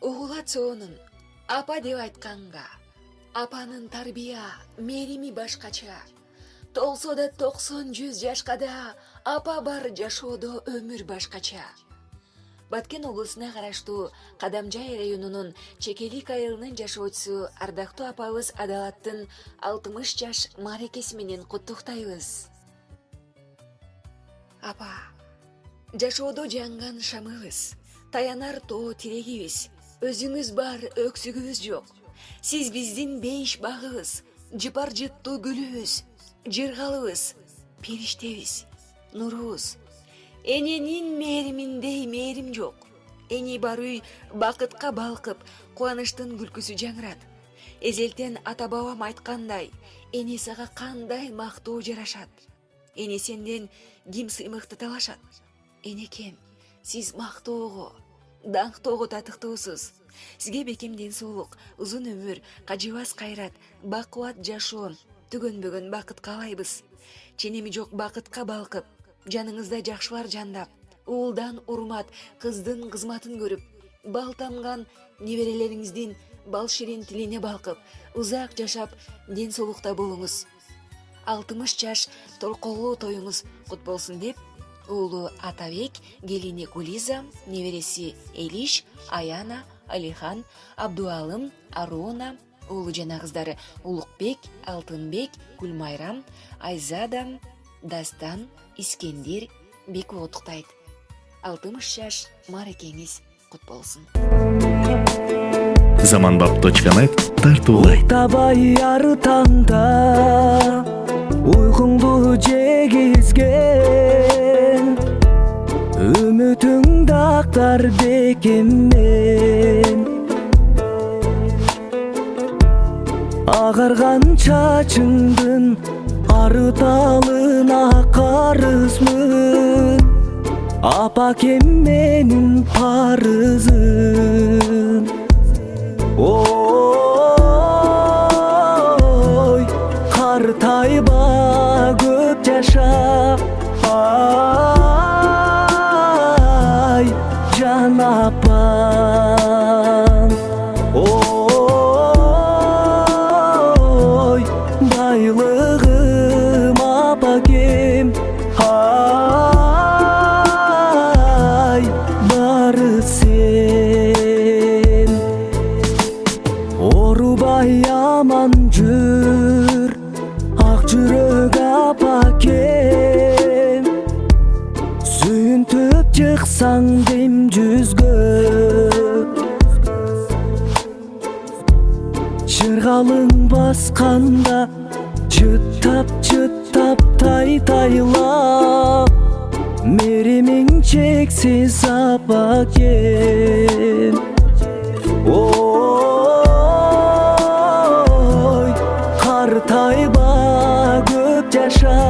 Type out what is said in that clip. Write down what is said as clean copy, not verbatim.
Угулационун апа деп айтканга, апанын тарбия, мерими башкача. Толсо да 90-100 жашка да апа бар жашоодо өмүр башкача. Баткен облусуна караштуу Кадамжай районунун Чекелик айылынын жашоочусу ардактуу апабыз Адалаттын 60 жаш мааракеси менен куттуктайбыз. Апа, жашоодо жанган шамыбыз, таянар тоо тирегибиз, өзүңүз бар өксүгүбүз жок. Сиз биздин бейиш багыбыз, жыпар жыттуу гүлүбүз, жыргалыбыз, периштебиз, нурубуз. Эненин мээриминдей мээрим жок. Эни бар үй бакытка балкып, кубанычтын күлкүсү жаңырат. Эзелтен ата-бабам айткандай, эни сага кандай мактоо жарашат. Эни сенден ким сыймыкты талашат. Энекем, сиз мактоого, даңктоого татыктуусуз. Сизге бекем ден соолук, узун өмүр, кажыбас кайрат, бакубат жашоо, түгөнбөгөн бакыт каалайбыз. Ченеми жок бакытка балкып, жаныңызда жакшылар жандап, уулдан урмат, кыздын кызматын көрүп, бал тамган неберелериңиздин бал ширин тилине балкып, узак жашап, ден соолукта болуңуз. 60 жаш толкоолуу тоюңуз кут болсун деп, уулу Атабек, келини Гулиза, небереси Элиш, Аяна, Алихан, Абдуалым, Аруна, уулу жана кыздары Улукбек, Алтынбек, Гүлмайрам, Айзада, Дастан, Искендир Беку куттуктайт. 60 жаш мааракеңиз кут болсун. Zamanbap.net тартуулайт. Табай ар таңда уйкуңду жегизген, үмүтүң дактар бекеммен, агарган чачыңдын арыталына карызмын, апакем менин парызым. Ой, картайба көп жаша, ай, жан апам. Ой, байлыгым апакем, ай, бары сен. Орубай аман жүр, ак жүрөк апакем, сүйүнтүп чыксаң дем жүзгө, жыргалың басканда чыттап тай-тайлап, меримиң чексиз апакем. Ой, картайба көп жаша,